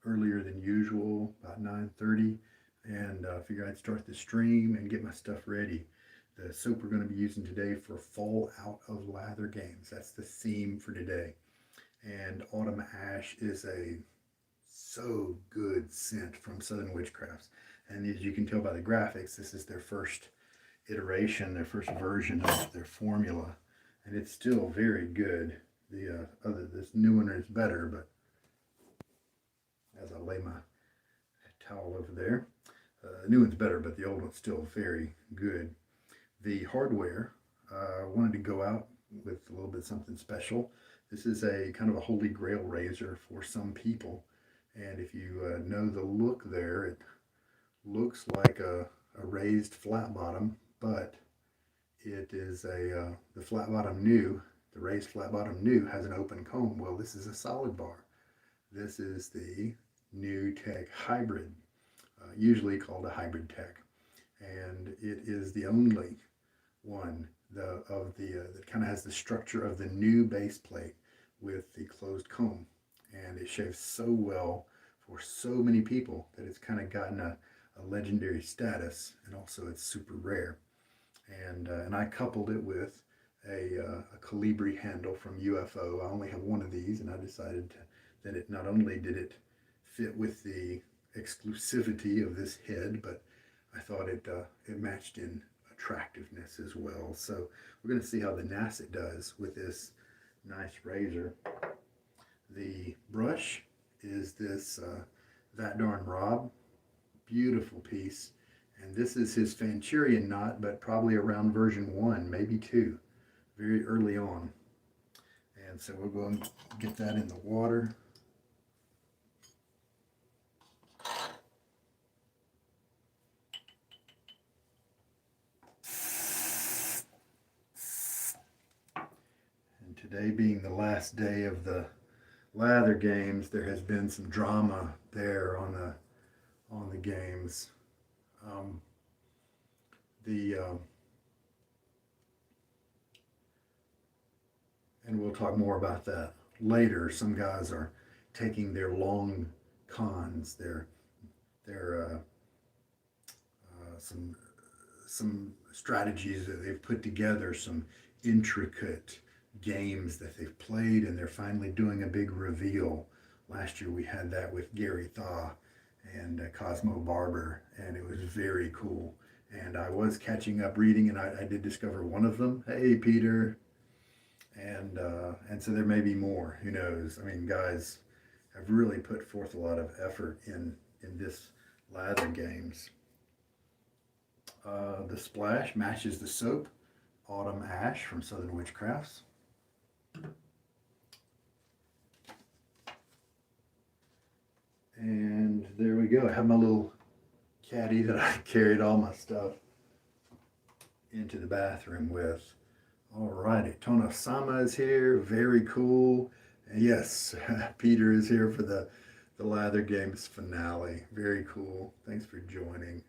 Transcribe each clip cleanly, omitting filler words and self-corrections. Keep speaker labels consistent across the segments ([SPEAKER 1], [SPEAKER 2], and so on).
[SPEAKER 1] earlier than usual, about 9:30, and figure I'd start the stream and get my stuff ready. The soap we're going to be using today for Fall Out of Lather Games. That's the theme for today. And Autumn Ash is a so good scent from Southern Witchcrafts. And as you can tell by the graphics, this is their first iteration, their first version of their formula, and it's still very good. The this new one is better, but as I lay my towel over there, the new one's better, but the old one's still very good. The hardware, wanted to go out with a little bit something special. This is a kind of a holy grail razor for some people, and if you know the look there, it looks like a raised flat bottom, but it is the flat bottom new, the raised flat bottom new has an open comb. Well, this is a solid bar. This is the new Tech Hybrid, usually called a Hybrid Tech, and it is the only one that kind of has the structure of the new base plate with the closed comb, and it shaves so well for so many people that it's kind of gotten a legendary status, and also it's super rare. And I coupled it with a Calibri handle from UFO. I only have one of these, and I decided that it not only did it fit with the exclusivity of this head, but I thought it matched in attractiveness as well. So we're going to see how the Nasset does with this nice razor. The brush is this That Darn Rob, beautiful piece. And this is his Fanchurian knot, but probably around version 1, maybe 2, very early on. And so we'll go and get that in the water. And today being the last day of the Lather Games, there has been some drama there on the games. Um, the and we'll talk more about that later. Some guys are taking their long cons, their some strategies that they've put together, some intricate games that they've played, and they're finally doing a big reveal. Last year we had that with Gary Thaw and Cosmo Barber, and it was very cool. And I was catching up reading, and I did discover one of them. Hey, Peter. And so there may be more. Who knows? I mean, guys have really put forth a lot of effort in this Lather Games. The splash matches the soap, Autumn Ash from Southern Witchcrafts. And there we go. I have my little caddy that I carried all my stuff into the bathroom with. Alrighty, Tono Sama is here. Very cool. And yes, Peter is here for the Lather Games finale. Very cool. Thanks for joining.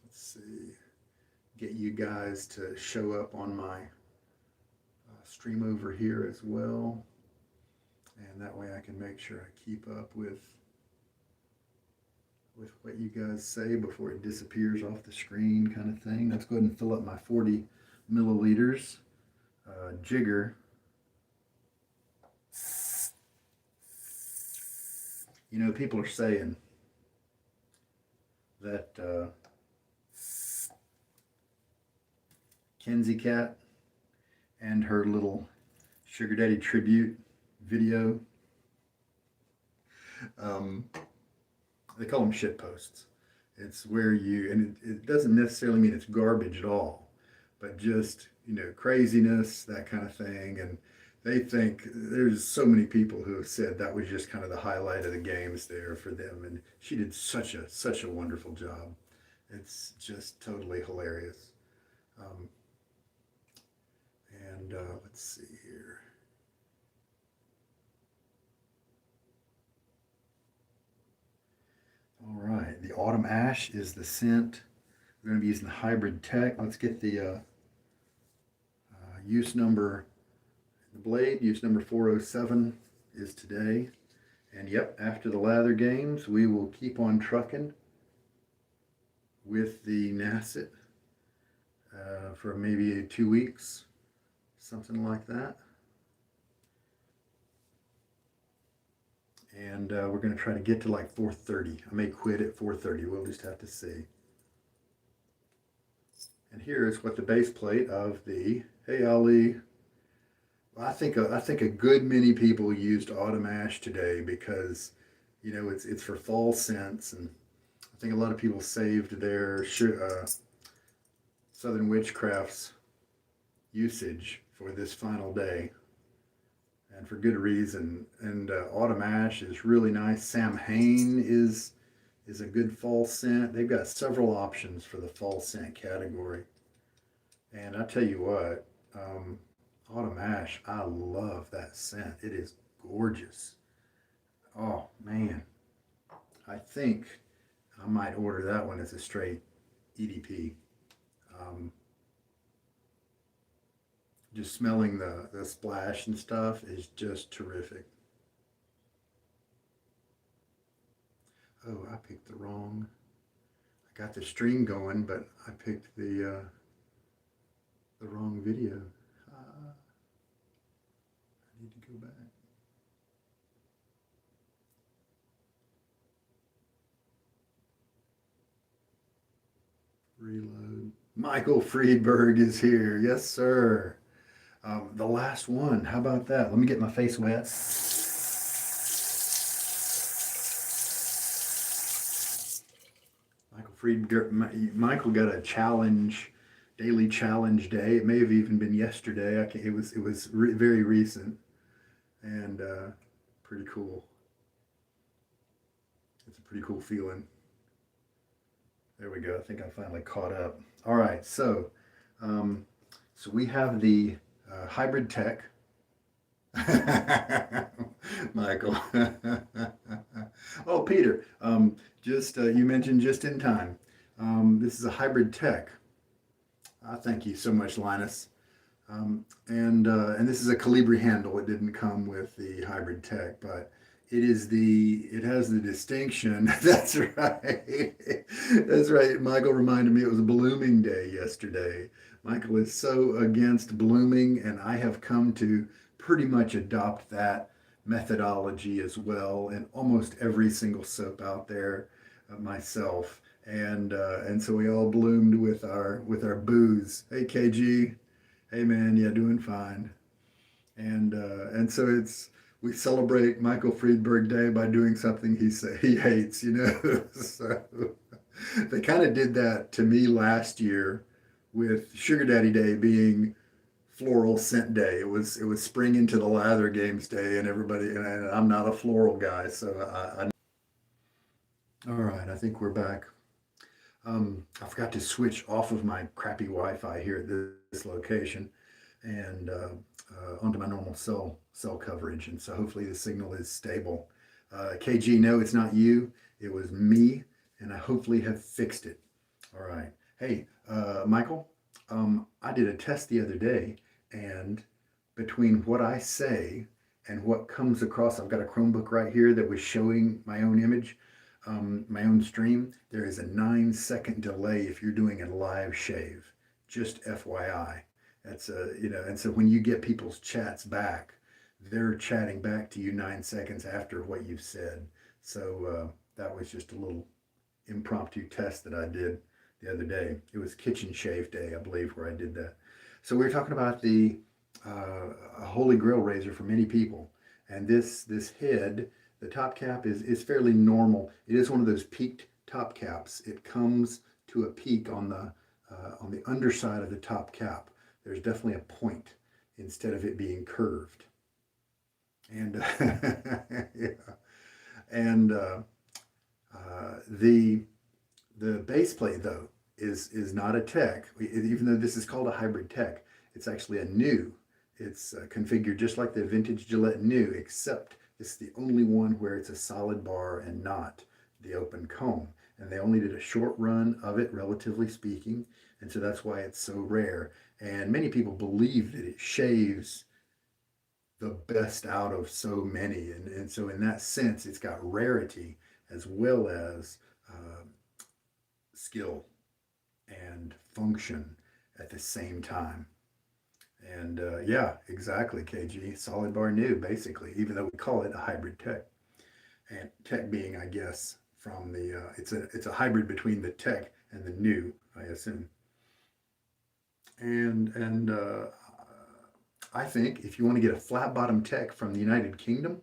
[SPEAKER 1] Let's see. Get you guys to show up on my stream over here as well. And that way I can make sure I keep up with what you guys say before it disappears off the screen, kind of thing. Let's go ahead and fill up my 40 milliliters jigger. You know, people are saying that Kenzie Cat and her little Sugar Daddy tribute video, they call them shit posts. It's where and it doesn't necessarily mean it's garbage at all, but just, you know, craziness, that kind of thing. And they think there's so many people who have said that was just kind of the highlight of the games there for them. And she did such a wonderful job. It's just totally hilarious. Let's see here. All right, the Autumn Ash is the scent. We're going to be using the Hybrid Tech. Let's get the use number. The blade, use number 407 is today. And yep, after the Lather Games, we will keep on trucking with the Nasset for maybe 2 weeks, something like that. And we're going to try to get to like 4:30. I may quit at 4:30. We'll just have to see. And here is what the base plate of the Hey Ali. I think a good many people used autumn ash today because it's for fall scents, and I think a lot of people saved their Southern Witchcraft's usage for this final day, and for good reason. And autumn ash is really nice. Samhain is a good fall scent. They've got several options for the fall scent category. And I tell you what, autumn ash, I love that scent. It is gorgeous. Oh man, I think I might order that one as a straight EDP. Um, just smelling the splash and stuff is just terrific. Oh, I picked the wrong. I got the stream going, but I picked the wrong video. I need to go back. Reload. Michael Friedberg is here. Yes, sir. The last one. How about that? Let me get my face wet. Michael got a challenge, daily challenge day. It may have even been yesterday. It was very recent and pretty cool. It's a pretty cool feeling. There we go. I think I finally caught up. All right, um, so we have the hybrid tech. Michael. Oh, Peter. Just you mentioned just in time. This is a hybrid tech. Thank you so much, Linus. And this is a Calibri handle. It didn't come with the hybrid tech, but it has the distinction. That's right. That's right. Michael reminded me it was a blooming day yesterday. Michael is so against blooming, and I have come to pretty much adopt that methodology as well in almost every single soap out there myself. And so we all bloomed with our booze. Hey KG, hey man, yeah, doing fine. And so we celebrate Michael Friedberg Day by doing something he hates, So they kind of did that to me last year with Sugar Daddy Day being floral scent day. It was spring into the Lather Games day, and everybody and I'm not a floral guy, so I all right. I think we're back. I forgot to switch off of my crappy Wi-Fi here at this location and onto my normal cell coverage, and so hopefully the signal is stable. KG, no, it's not you. It was me, and I hopefully have fixed it. All right. Hey, Michael, I did a test the other day, and between what I say and what comes across, I've got a Chromebook right here that was showing my own image, my own stream. There is a 9-second delay if you're doing a live shave. Just FYI. That's and so when you get people's chats back, they're chatting back to you 9 seconds after what you've said. So that was just a little impromptu test that I did the other day. It was kitchen shave day, I believe, where I did that. So we were talking about the Holy Grail razor for many people, and this head, the top cap is fairly normal. It is one of those peaked top caps. It comes to a peak on the underside of the top cap. There's definitely a point instead of it being curved. And yeah, and the base plate though is not a tech. Even though this is called a hybrid tech, it's actually a new. It's configured just like the vintage Gillette new, except this is the only one where it's a solid bar and not the open comb. And they only did a short run of it, relatively speaking, and so that's why it's so rare. And many people believe that it shaves the best out of so many. And so in that sense, it's got rarity as well as skill and function at the same time. And yeah, exactly, KG. Solid bar new, basically, even though we call it a hybrid tech. And tech being, I guess, from the it's a hybrid between the tech and the new, I assume. And I think if you want to get a flat bottom tech from the United Kingdom,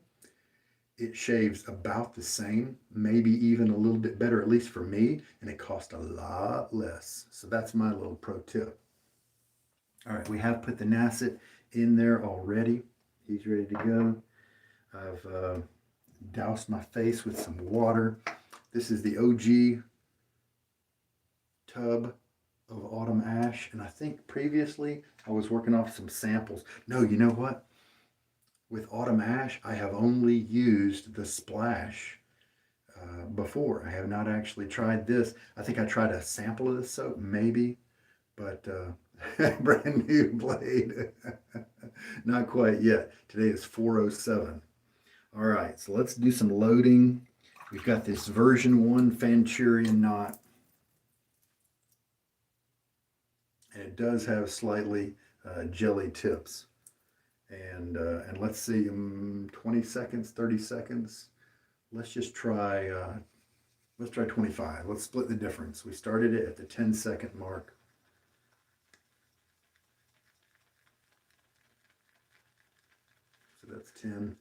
[SPEAKER 1] it shaves about the same, maybe even a little bit better, at least for me, and it costs a lot less. So that's my little pro tip. All right, we have put the Nasset in there already. He's ready to go. I've doused my face with some water. This is the OG tub of autumn ash, and I think previously I was working off some samples. No, you know what? With autumn ash, I have only used the splash before. I have not actually tried this. I think I tried a sample of this soap, maybe, but brand new blade. Not quite yet. Today is 4:07. All right, so let's do some loading. We've got this version 1 Fanturian knot. And it does have slightly jelly tips. And let's see, 20 seconds, 30 seconds. Let's just try, let's try 25. Let's split the difference. We started it at the 10-second mark. So that's 10.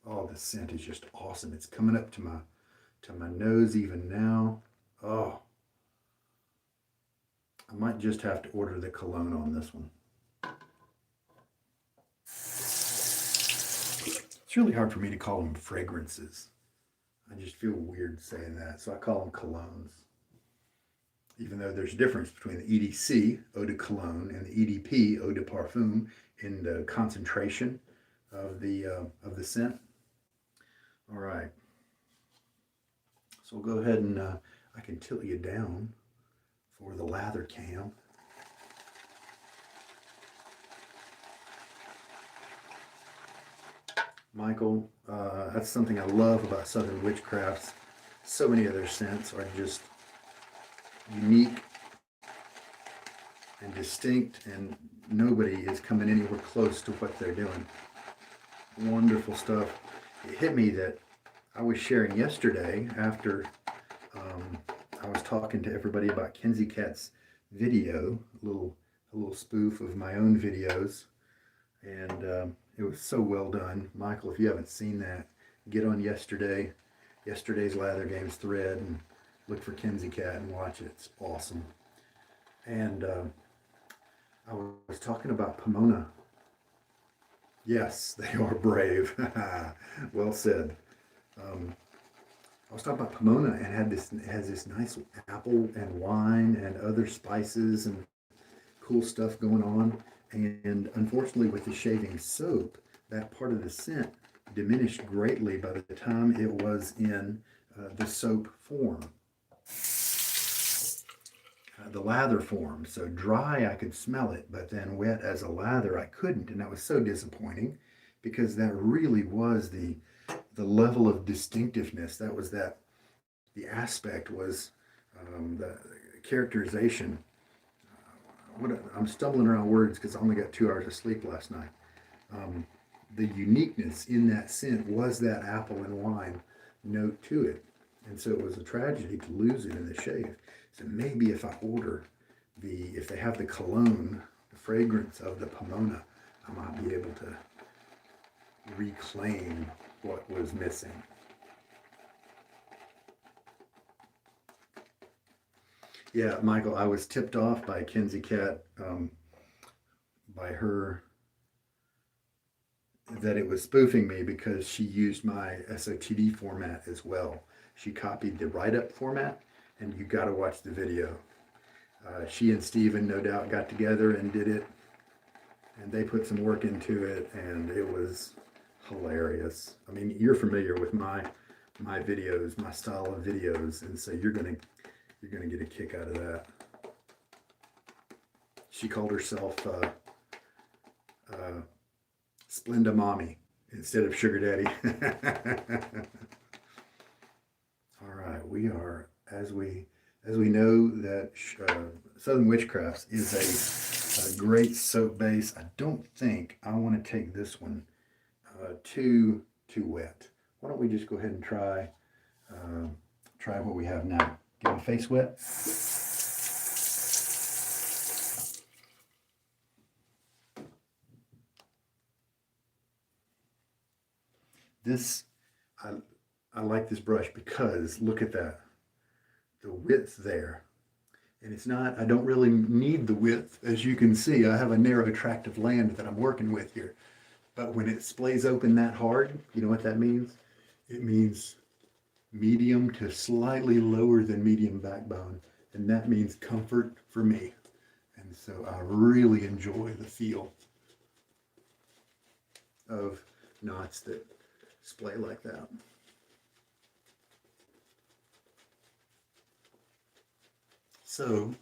[SPEAKER 1] Oh, the scent is just awesome. It's coming up to my nose even now. Oh, I might just have to order the cologne on this one. It's really hard for me to call them fragrances. I just feel weird saying that, so I call them colognes. Even though there's a difference between the EDC, eau de cologne, and the EDP, eau de parfum, in the concentration of the scent. All right. So we'll go ahead and I can tilt you down for the lather cam. Michael, that's something I love about Southern Witchcrafts. So many of their scents are just unique and distinct, and nobody is coming anywhere close to what they're doing. Wonderful stuff. It hit me that I was sharing yesterday after I was talking to everybody about Kenzie Cat's video, a little spoof of my own videos, and it was so well done. Michael, if you haven't seen that, get on yesterday's Lather Games thread and look for Kenzie Cat and watch it. It's awesome. And I was talking about Pomona. Yes, they are brave. Well said. I was talking about Pomona and it has this nice apple and wine and other spices and cool stuff going on. And unfortunately, with the shaving soap, that part of the scent diminished greatly by the time it was in the soap form, the lather form. So dry, I could smell it, but then wet as a lather, I couldn't. And that was so disappointing because that really was the level of distinctiveness. That was the aspect was the characterization. I'm stumbling around words because I only got 2 hours of sleep last night. The uniqueness in that scent was that apple and wine note to it. And so it was a tragedy to lose it in the shave. So maybe if I order if they have the cologne, the fragrance of the Pomona, I might be able to reclaim what was missing. Yeah, Michael, I was tipped off by Kenzie Cat, by her, that it was spoofing me because she used my SOTD format as well. She copied the write-up format, and you got to watch the video. She and Steven, no doubt, got together and did it, and they put some work into it, and it was hilarious. I mean, you're familiar with my my videos, my style of videos, and so you're gonna get a kick out of that. She called herself Splenda Mommy instead of Sugar Daddy. All right, we are as we know that Southern Witchcrafts is a great soap base. I don't think I want to take this one too wet. Why don't we just go ahead and try what we have now? Get my face wet. This I I like this brush because look at that, the width there. And it's not, I don't really need the width. As you can see, I have a narrow tract of land that I'm working with here. But when it splays open that hard, you know what that means? It means medium to slightly lower than medium backbone. And that means comfort for me. And so I really enjoy the feel of knots that splay like that. So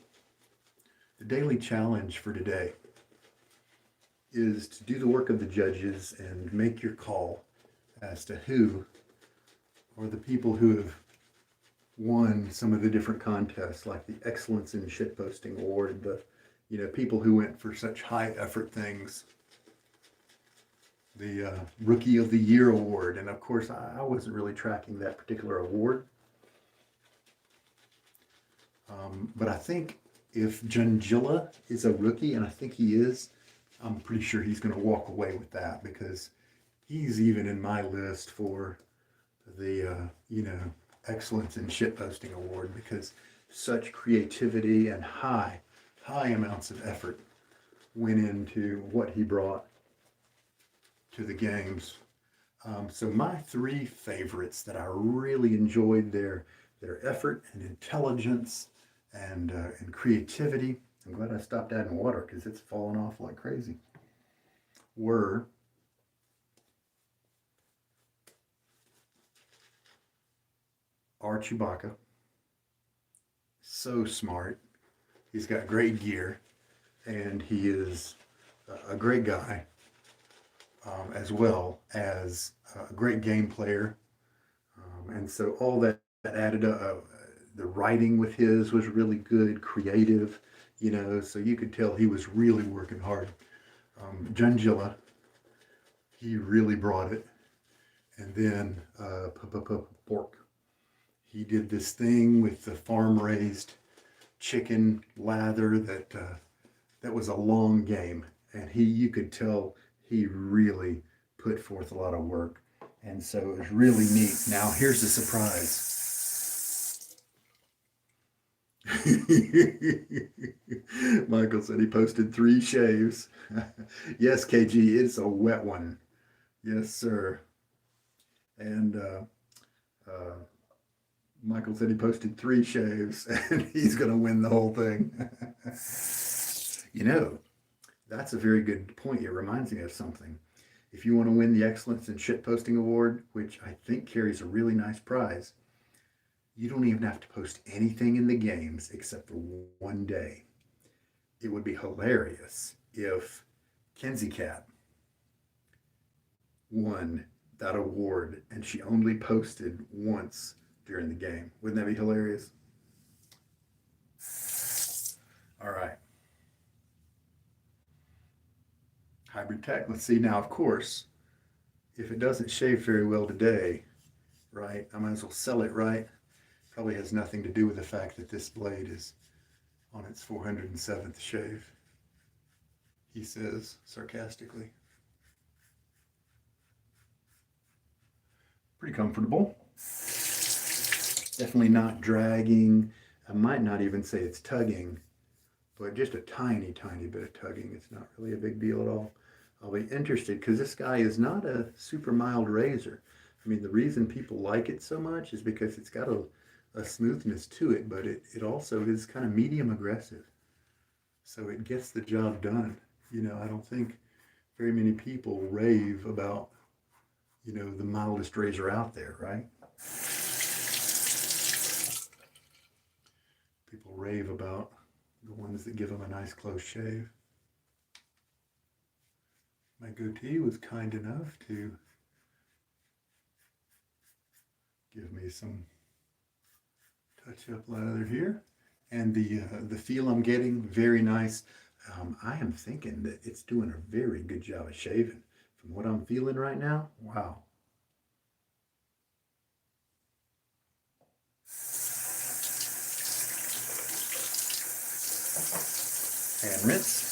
[SPEAKER 1] the daily challenge for today is to do the work of the judges and make your call as to who are the people who have won some of the different contests, like the Excellence in Shitposting Award, the people who went for such high effort things, the Rookie of the Year Award, and of course I wasn't really tracking that particular award, but I think if djundjila is a rookie, and I think he is, I'm pretty sure he's going to walk away with that because he's even in my list for the Excellence in Shitposting Award, because such creativity and high amounts of effort went into what he brought to the games. So my three favorites that I really enjoyed their effort and intelligence and creativity. I'm glad I stopped adding water because it's falling off like crazy. Were rchewbacca, so smart. He's got great gear, and he is a great guy, as well as a great game player. And so all that added up. The writing with his was really good, creative, so you could tell he was really working hard. djundjila, he really brought it. And then pppork, he did this thing with the farm-raised chicken lather that was a long game, and you could tell he really put forth a lot of work, and so it was really neat. Now here's the surprise. Michael said he posted 3 shaves. Yes, KG, it's a wet one. Yes, sir. And uh, Michael said he posted 3 shaves, and he's going to win the whole thing. That's a very good point. It reminds me of something. If you want to win the Excellence in Shitposting Award, which I think carries a really nice prize, you don't even have to post anything in the games except for one day. It would be hilarious if Kenzie Cat won that award and she only posted once during the game. Wouldn't that be hilarious? All right. Hybrid Tech. Let's see now, of course, if it doesn't shave very well today, right, I might as well sell it, right? Probably has nothing to do with the fact that this blade is on its 407th shave, he says sarcastically. Pretty comfortable. Definitely not dragging. I might not even say it's tugging, but just a tiny bit of tugging. It's not really a big deal at all. I'll be interested because this guy is not a super mild razor. I mean, the reason people like it so much is because it's got a smoothness to it, but it also is kind of medium aggressive. So it gets the job done. I don't think very many people rave about, the mildest razor out there, right? People rave about the ones that give them a nice close shave. My goatee was kind enough to give me some touch-up lather here. And the feel I'm getting, very nice. I am thinking that it's doing a very good job of shaving. From what I'm feeling right now, wow. And rinse.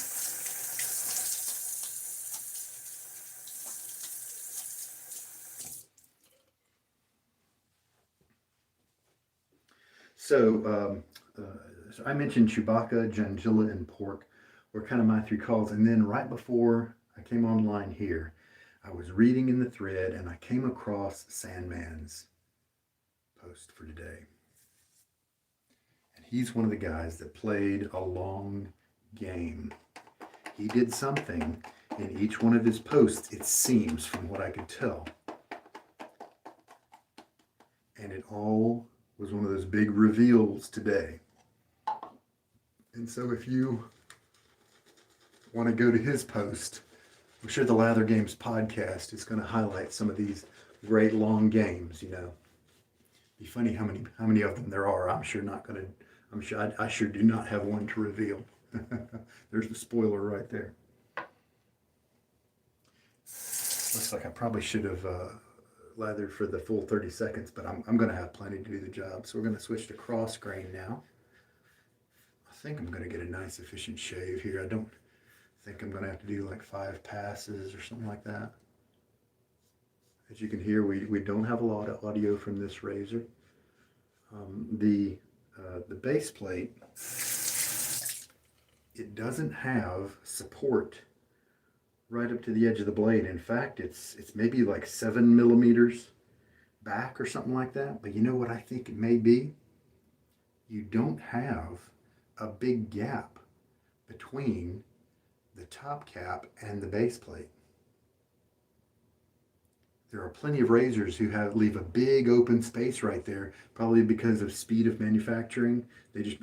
[SPEAKER 1] So I mentioned Chewbacca, djundjila, and pork were kind of my three calls. And then right before I came online here, I was reading in the thread and I came across Sandman's post for today. And he's one of the guys that played a long game. He did something in each one of his posts, it seems, from what I could tell. And it all was one of those big reveals today. And so if you want to go to his post, I'm sure the Lather Games podcast is going to highlight some of these great long games, you know. Be funny how many of them there are. I'm sure I sure do not have one to reveal. There's the spoiler right there. Looks like I probably should have lathered for the full 30 seconds, but I'm going to have plenty to do the job. So we're going to switch to cross grain now. I think I'm going to get a nice efficient shave here. I don't think I'm going to have to do like 5 passes or something like that. As you can hear, we don't have a lot of audio from this razor. The base plate, it doesn't have support right up to the edge of the blade. In fact, it's maybe like 7 millimeters back or something like that. But you know what I think it may be? You don't have a big gap between the top cap and the base plate. There are plenty of razors who leave a big open space right there, probably because of speed of manufacturing.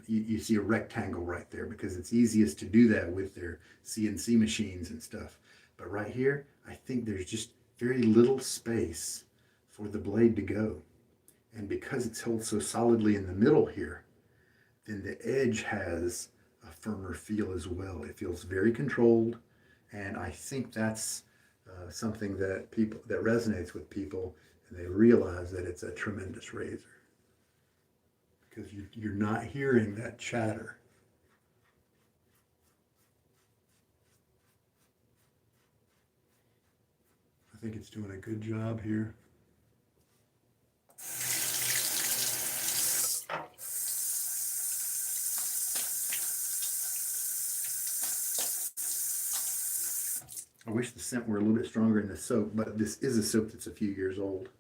[SPEAKER 1] You see a rectangle right there because it's easiest to do that with their CNC machines and stuff. But right here, I think there's just very little space for the blade to go. And because it's held so solidly in the middle here, then the edge has a firmer feel as well. It feels very controlled, and I think that's something that resonates with people, and they realize that it's a tremendous razor because you're not hearing that chatter. I think it's doing a good job here. I wish the scent were a little bit stronger in the soap, but this is a soap that's a few years old.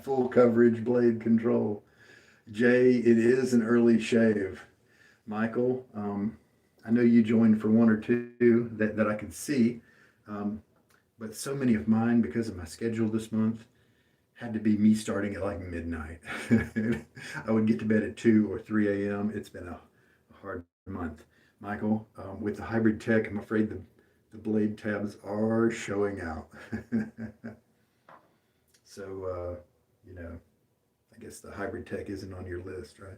[SPEAKER 1] Full coverage blade control. Jay, it is an early shave. Michael, I know you joined for one or two that I could see, but so many of mine, because of my schedule this month, had to be me starting at like midnight. I would get to bed at 2 or 3 a.m. It's been a hard month. Michael, with the hybrid tech, I'm afraid the blade tabs are showing out. So, I guess the hybrid tech isn't on your list, right?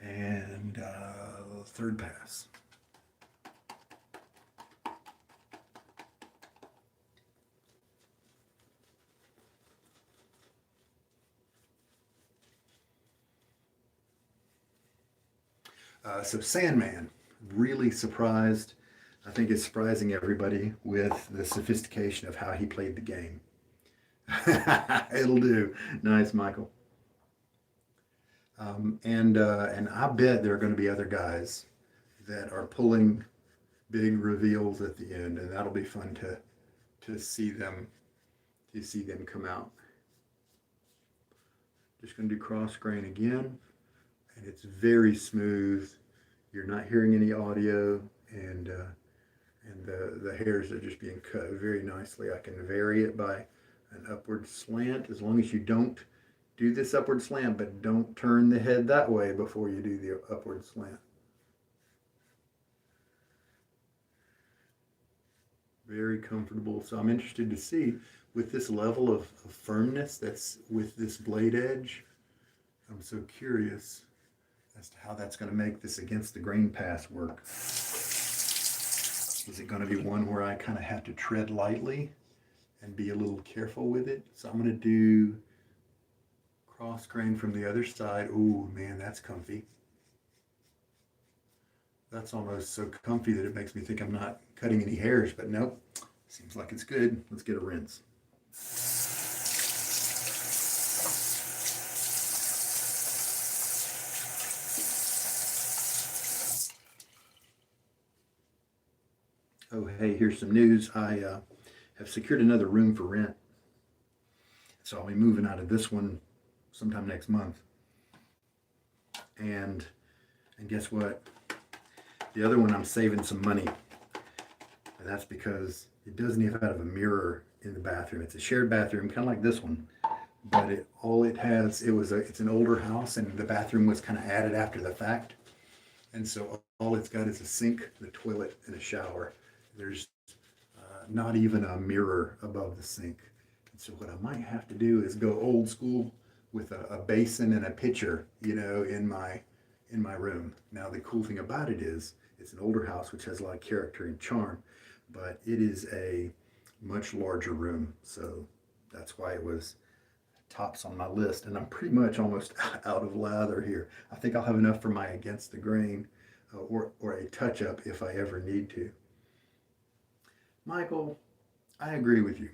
[SPEAKER 1] And third pass. So Sandman, really surprised. I think it's surprising everybody with the sophistication of how he played the game. It'll do. Nice, Michael. And I bet there are going to be other guys that are pulling big reveals at the end, and that'll be fun to see them come out. Just going to do cross grain again, and it's very smooth. You're not hearing any audio, and the hairs are just being cut very nicely. I can vary it by An upward slant, as long as you don't do this upward slant, but don't turn the head that way before you do the upward slant. Very comfortable. So I'm interested to see with this level of firmness that's with this blade edge. I'm so curious as to how that's going to make this against the grain pass work. Is it going to be one where I kind of have to tread lightly and be a little careful with it? So I'm going to do cross grain from the other side. Oh man, that's comfy. That's almost so comfy that it makes me think I'm not cutting any hairs, but nope, seems like it's good. Let's get a rinse. Oh, hey, here's some news. I have secured another room for rent. So I'll be moving out of this one sometime next month. And guess what? The other one I'm saving some money. And that's because it doesn't even have a mirror in the bathroom. It's a shared bathroom, kind of like this one. But it's an older house, and the bathroom was kind of added after the fact. And so all it's got is a sink, the toilet, and a shower. There's not even a mirror above the sink. And so what I might have to do is go old school with a basin and a pitcher, in my room. Now the cool thing about it is it's an older house which has a lot of character and charm, but it is a much larger room. So that's why it was tops on my list, and I'm pretty much almost out of lather here. I think I'll have enough for my against the grain or a touch up if I ever need to. Michael, I agree with you.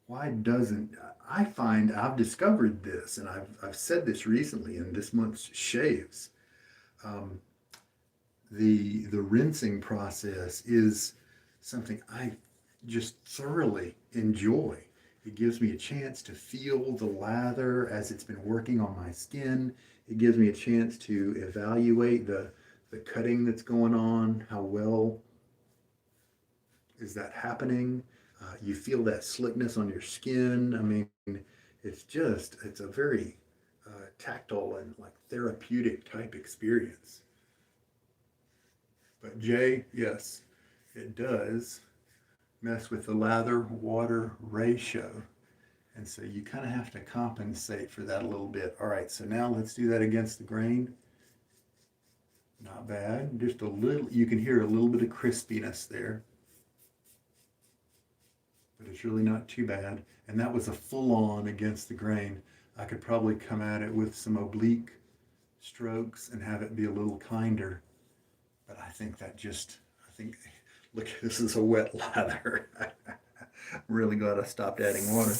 [SPEAKER 1] Why doesn't I find I've discovered this, and I've said this recently in this month's shaves. Um, the rinsing process is something I just thoroughly enjoy. It gives me a chance to feel the lather as it's been working on my skin. It gives me a chance to evaluate the cutting that's going on, how well is that happening. You feel that slickness on your skin. I mean, it's a very tactile and like therapeutic type experience. But Jay, yes, it does mess with the lather water ratio. And so you kind of have to compensate for that a little bit. All right, so now let's do that against the grain. Not bad, just a little, you can hear a little bit of crispiness there. But it's really not too bad. And that was a full on against the grain. I could probably come at it with some oblique strokes and have it be a little kinder. But I think, look, this is a wet lather. Really glad I stopped adding water.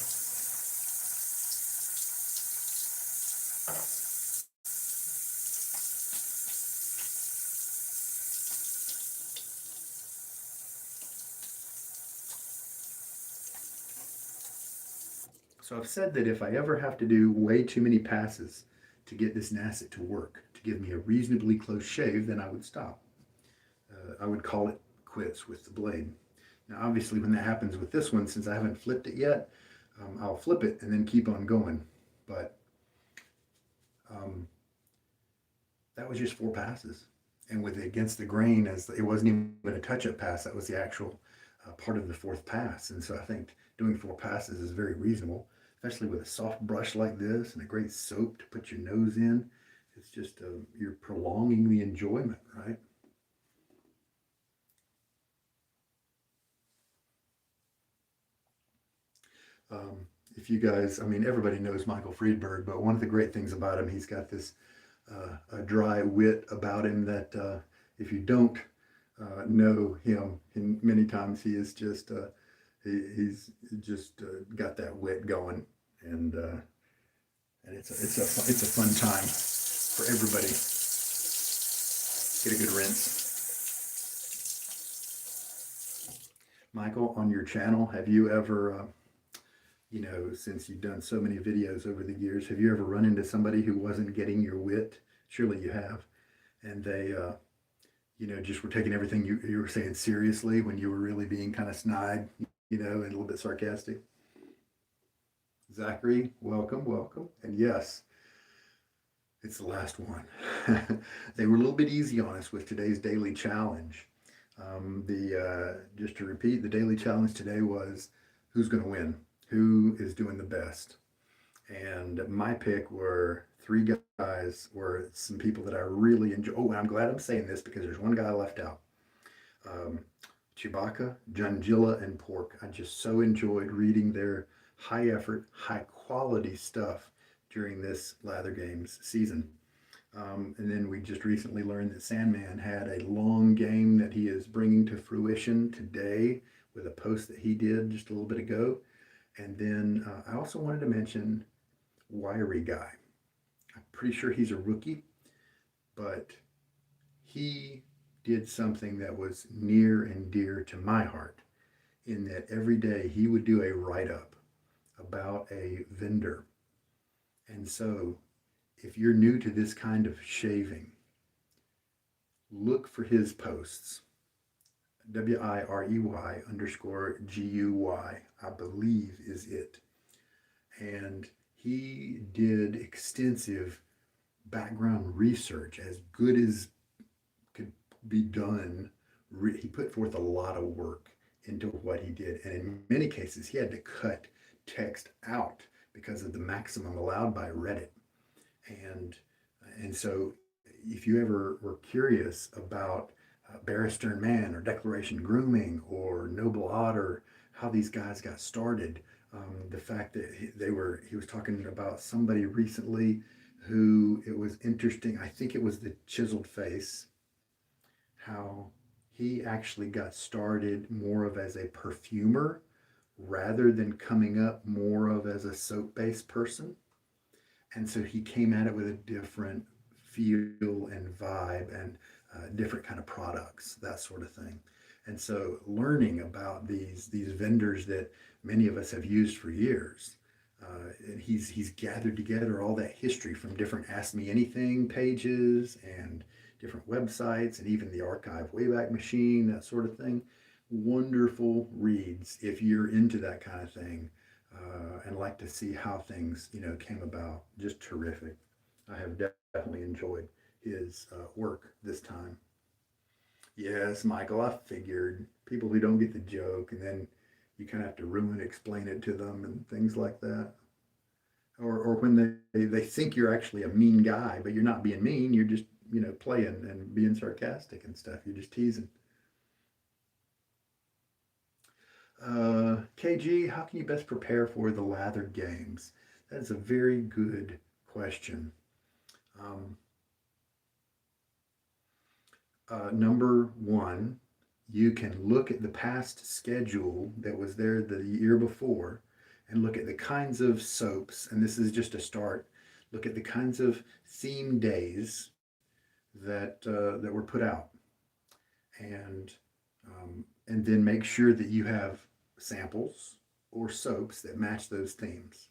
[SPEAKER 1] So I've said that if I ever have to do way too many passes to get this nasset to work, to give me a reasonably close shave, then I would stop. I would call it quits with the blade. Now, obviously, when that happens with this one, since I haven't flipped it yet, I'll flip it and then keep on going. But um, that was just 4 passes. And with it against the grain, as it wasn't even a touch-up pass, that was the actual part of the 4th pass. And so I think doing 4 passes is very reasonable, especially with a soft brush like this and a great soap to put your nose in. It's just, you're prolonging the enjoyment, right? If you guys, I mean, everybody knows Michael Friedberg, but one of the great things about him, he's got this a dry wit about him that if you don't know him, and many times he is just he's just got that wit going, and it's a fun time for everybody. Get a good rinse. Michael, on your channel, have you ever since you've done so many videos over the years, have you ever run into somebody who wasn't getting your wit? Surely you have. And they, just were taking everything you were saying seriously when you were really being kind of snide. and a little bit sarcastic. Zachary, welcome, welcome. And yes, it's the last one. They were a little bit easy on us with today's daily challenge. The Just to repeat, the daily challenge today was who's going to win, who is doing the best, and my pick were three guys, were some people that I really enjoy. Oh, and I'm glad I'm saying this because there's one guy I left out. Um, Chewbacca, djundjila, and pork. I just so enjoyed reading their high effort, high quality stuff during this Lather Games season. And then we just recently learned that Sandman had a long game that he is bringing to fruition today with a post that he did just a little bit ago. And then I also wanted to mention Wiry Guy. I'm pretty sure he's a rookie, but he did something that was near and dear to my heart in that every day he would do a write up about a vendor. And so, if you're new to this kind of shaving, look for his posts. WIREY underscore GUY, I believe is it. And he did extensive background research, as good as could be done. He put forth a lot of work into what he did. And in many cases, he had to cut text out because of the maximum allowed by Reddit. And, and so if you ever were curious about Barrister and Man or Declaration Grooming or Noble Otter, how these guys got started, the fact that he was talking about somebody recently who, it was interesting. I think it was the Chiseled Face, how he actually got started more of as a perfumer rather than coming up more of as a soap based person. And so he came at it with a different feel and vibe and different kind of products, that sort of thing. And so learning about these vendors that many of us have used for years, and he's gathered together all that history from different Ask Me Anything pages and different websites and even the archive Wayback Machine, that sort of thing. Wonderful reads if you're into that kind of thing, and like to see how things came about. Just terrific. I have definitely enjoyed his work this time. Yes, Michael, I figured people who don't get the joke, and then you kind of have to ruin explain it to them and things like that. Or when they think you're actually a mean guy, but you're not being mean, you're just, playing and being sarcastic and stuff. You're just teasing. KG, how can you best prepare for the Lather Games? That is a very good question. Um, Number one, you can look at the past schedule that was there the year before and look at the kinds of soaps, and this is just a start. Look at the kinds of theme days that were put out, and and then make sure that you have samples or soaps that match those themes.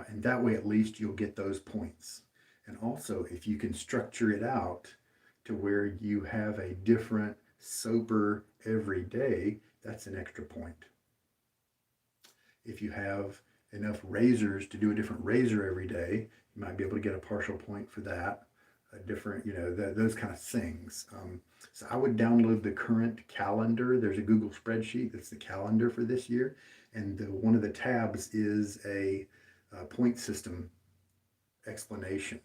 [SPEAKER 1] And that way, at least, you'll get those points. And also, if you can structure it out to where you have a different soaper every day, that's an extra point. If you have enough razors to do a different razor every day, you might be able to get a partial point for that. A different, those kind of things. So I would download the current calendar. There's a Google spreadsheet that's the calendar for this year, and one of the tabs is a point system explanation.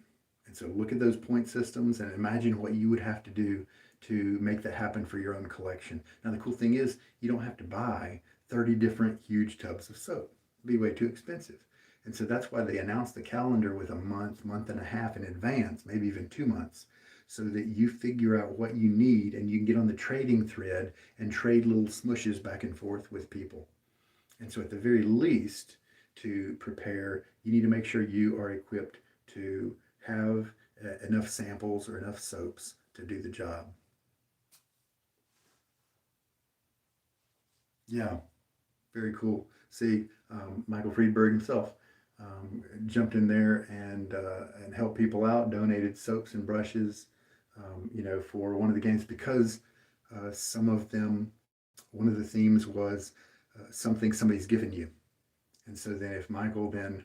[SPEAKER 1] And so look at those point systems and imagine what you would have to do to make that happen for your own collection. Now, the cool thing is you don't have to buy 30 different huge tubs of soap. It'd be way too expensive. And so that's why they announce the calendar with a month and a half in advance, maybe even 2 months, so that you figure out what you need and you can get on the trading thread and trade little smushes back and forth with people. And so at the very least, to prepare, you need to make sure you are equipped to have enough samples or enough soaps to do the job. Yeah, very cool. See, Michael Friedberg himself jumped in there and helped people out, donated soaps and brushes, for one of the games because some of them one of the themes was something somebody's given you. And so then if Michael then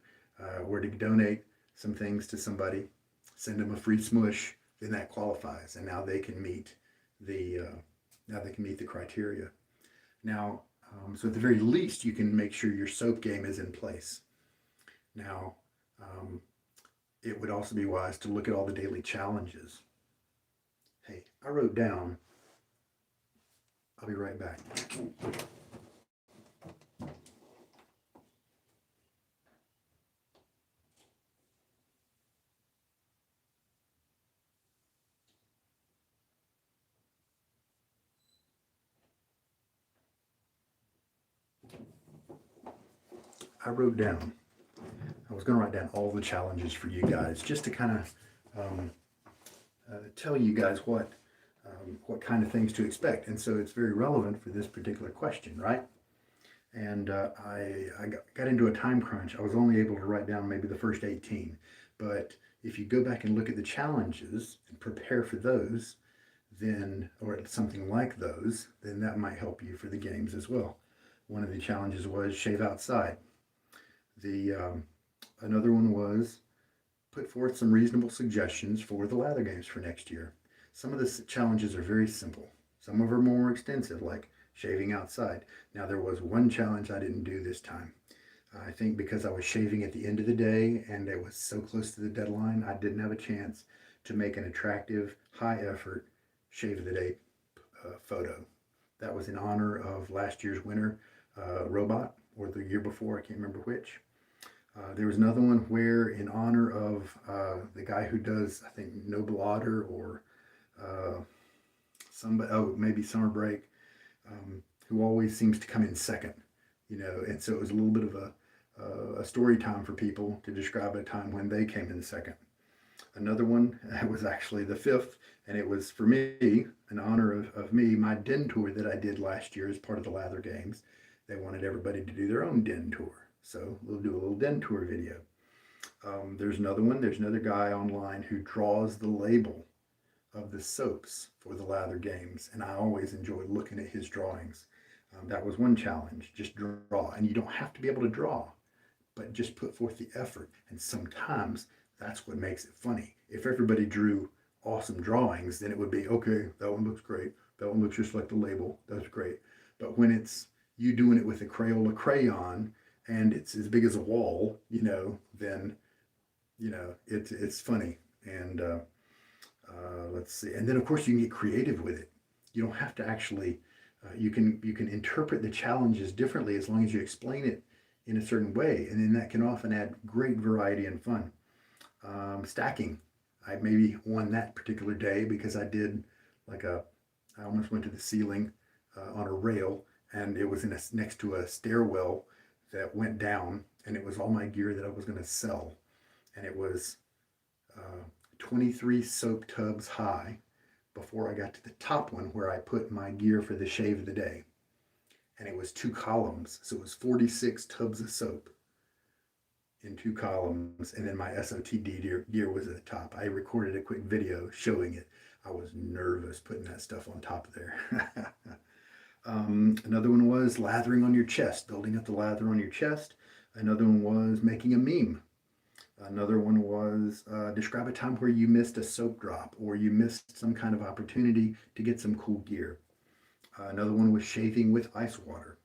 [SPEAKER 1] were to donate some things to somebody, send them a free smush, then that qualifies, and now they can meet the criteria. Now, so at the very least, you can make sure your soap game is in place. Now, um, it would also be wise to look at all the daily challenges. Hey, I wrote down. I'll be right back. I wrote down. I was going to write down all the challenges for you guys, just to kind of tell you guys what kind of things to expect. And so it's very relevant for this particular question, right? And I got into a time crunch. I was only able to write down maybe the first 18. But if you go back and look at the challenges and prepare for those, then, or something like those, then that might help you for the games as well. One of the challenges was shave outside. The Another one was put forth some reasonable suggestions for the Lather Games for next year. Some of the challenges are very simple. Some of them are more extensive, like shaving outside. Now, there was one challenge I didn't do this time. I think because I was shaving at the end of the day and it was so close to the deadline, I didn't have a chance to make an attractive, high effort shave of the day photo. That was in honor of last year's winner, Robot, or the year before, I can't remember which. There was another one where, in honor of the guy who does, I think, Noble Otter or maybe Summer Break, who always seems to come in second, and so it was a little bit of a story time for people to describe a time when they came in second. Another one was actually the fifth, and it was for me, in honor of me, my den tour that I did last year as part of the Lather Games. They wanted everybody to do their own den tour. So we'll do a little den tour video. There's another one. There's another guy online who draws the label of the soaps for the Lather Games, and I always enjoy looking at his drawings. That was one challenge. Just draw, and you don't have to be able to draw, but just put forth the effort. And sometimes that's what makes it funny. If everybody drew awesome drawings, then it would be, okay, that one looks great. That one looks just like the label. That's great. But when it's you doing it with a Crayola crayon and it's as big as a wall, then, it's funny. And let's see. And then, of course, you can get creative with it. You don't have to actually, you can interpret the challenges differently as long as you explain it in a certain way. And then that can often add great variety and fun. Stacking. I maybe won that particular day because I did I almost went to the ceiling on a rail, and it was next to a stairwell that went down, and it was all my gear that I was going to sell. And it was 23 soap tubs high before I got to the top one where I put my gear for the shave of the day. And it was 2 columns, so it was 46 tubs of soap in 2 columns, and then my SOTD gear was at the top. I recorded a quick video showing it. I was nervous putting that stuff on top of there. Another one was lathering on your chest, building up the lather on your chest. Another one was making a meme. Another one was describe a time where you missed a soap drop or you missed some kind of opportunity to get some cool gear. Another one was shaving with ice water.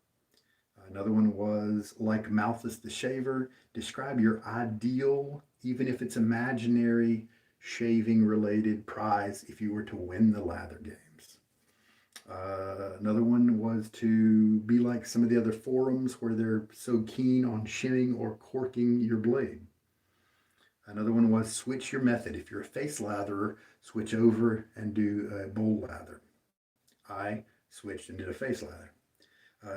[SPEAKER 1] Another one was like Malthus the Shaver. Describe your ideal, even if it's imaginary, shaving related prize if you were to win the Lather Games. Another one was to be like some of the other forums where they're so keen on shimming or corking your blade. Another one was switch your method. If you're a face latherer, switch over and do a bowl lather. I switched and did a face lather.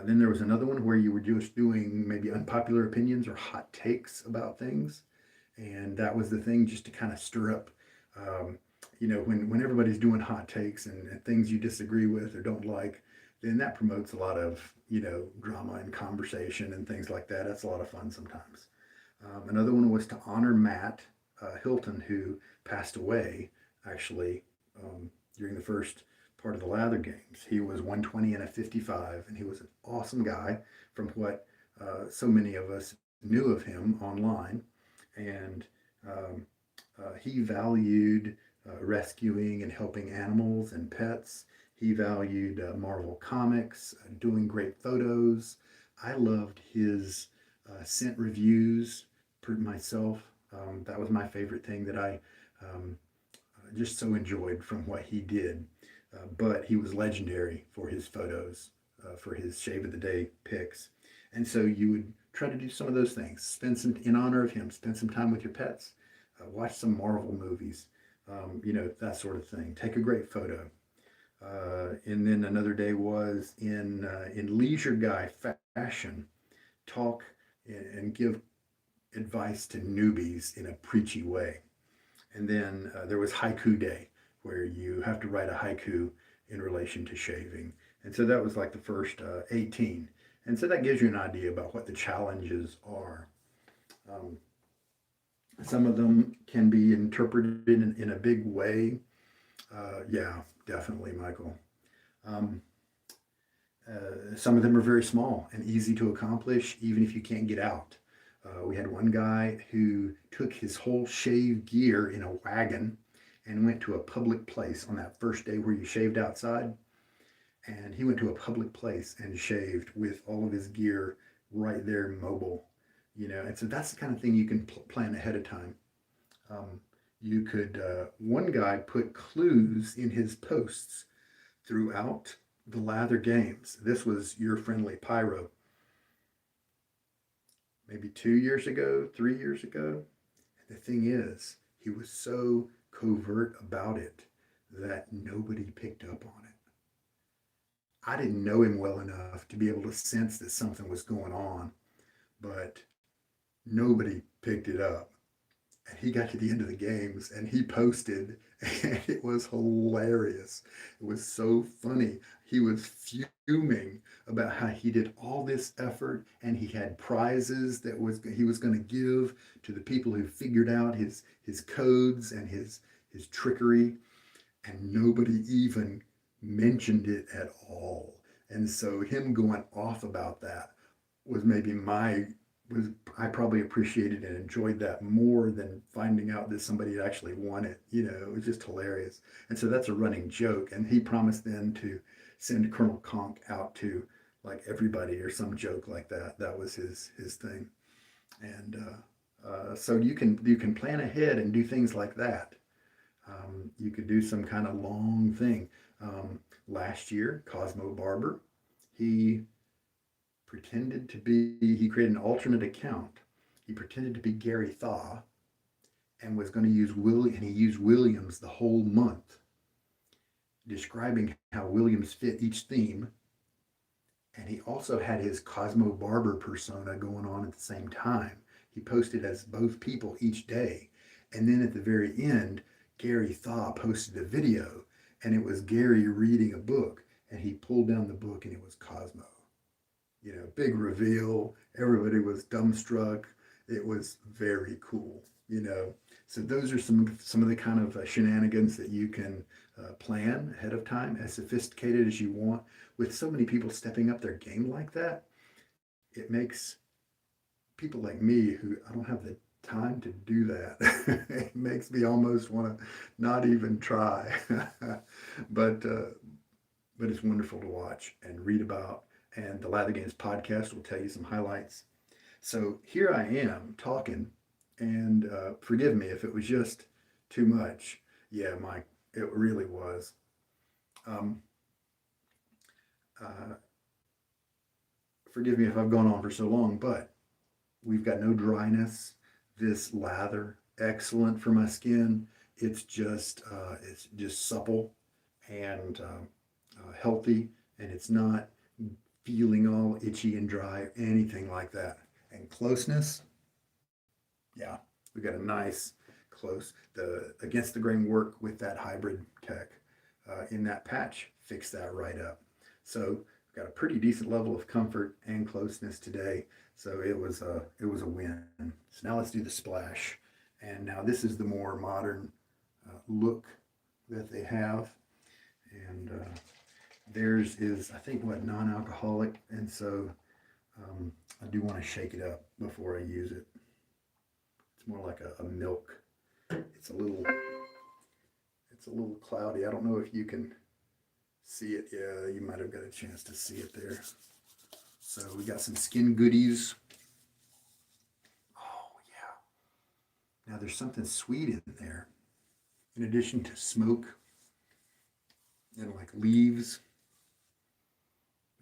[SPEAKER 1] Then there was another one where you were just doing maybe unpopular opinions or hot takes about things. And that was the thing, just to kind of stir up, when everybody's doing hot takes and things you disagree with or don't like, then that promotes a lot of, drama and conversation and things like that. That's a lot of fun sometimes. Another one was to honor Matt Hilton, who passed away actually during the first part of the Lather Games. He was 120 and a 55, and he was an awesome guy from what so many of us knew of him online. And um, he valued rescuing and helping animals and pets. He valued Marvel Comics, doing great photos. I loved his scent reviews myself. That was my favorite thing that I um, just so enjoyed from what he did. But he was legendary for his photos, for his shave of the day pics. And so you would try to do some of those things. Spend some, in honor of him, spend some time with your pets. Watch some Marvel movies, that sort of thing. Take a great photo. And then another day was in leisure guy fashion, talk and give advice to newbies in a preachy way. And then there was haiku day, where you have to write a haiku in relation to shaving. And so that was like the first 18. And so that gives you an idea about what the challenges are. Um, some of them can be interpreted in a big way. Yeah, definitely, Michael. Um, some of them are very small and easy to accomplish, even if you can't get out. We had one guy who took his whole shave gear in a wagon and went to a public place on that first day where you shaved outside. And he went to a public place and shaved with all of his gear right there mobile. And so that's the kind of thing you can plan ahead of time. Um, you could, one guy put clues in his posts throughout the Lather Games. This was your friendly Pyro, maybe 2 years ago, 3 years ago. The thing is, he was so covert about it that nobody picked up on it. I didn't know him well enough to be able to sense that something was going on, but nobody picked it up. And he got to the end of the games and he posted, and it was hilarious. It was so funny. He was fuming about how he did all this effort and he had prizes that he was going to give to the people who figured out his codes and his trickery, and nobody even mentioned it at all. And so him going off about that was maybe I probably appreciated and enjoyed that more than finding out that somebody had actually won it. It was just hilarious. And so that's a running joke. And he promised then to send Colonel Conk out to like everybody or some joke like that. That was his thing. And so you can plan ahead and do things like that. You could do some kind of long thing. Last year, Cosmo Barber, he he created an alternate account. He pretended to be Gary Thaw and was going to use and he used Williams the whole month, describing how Williams fit each theme. And he also had his Cosmo Barber persona going on at the same time. He posted as both people each day. And then at the very end, Gary Thaw posted a video, and it was Gary reading a book, and he pulled down the book and it was Cosmo. Big reveal. Everybody was dumbstruck. It was very cool. So those are some of the kind of shenanigans that you can plan ahead of time, as sophisticated as you want. With so many people stepping up their game like that, it makes people like me, who I don't have the time to do that, it makes me almost want to not even try. but it's wonderful to watch and read about. And the Lather Games podcast will tell you some highlights. So here I am talking, and forgive me if it was just too much. Yeah, Mike, it really was. Um, uh, Forgive me if I've gone on for so long, but we've got no dryness. This lather, excellent for my skin. It's just supple and healthy, and it's not feeling all itchy and dry or anything like that. And closeness, yeah, we got a nice close. The against the grain work with that hybrid tech in that patch fix that right up. So we've got a pretty decent level of comfort and closeness today. So it was a win. So now let's do the splash. And now this is the more modern look that they have. And theirs is, I think, what, non-alcoholic, and so I do want to shake it up before I use it. It's more like a milk. It's a little cloudy. I don't know if you can see it. Yeah, you might have got a chance to see it there. So we got some skin goodies. Oh yeah. Now there's something sweet in there. In addition to smoke and like leaves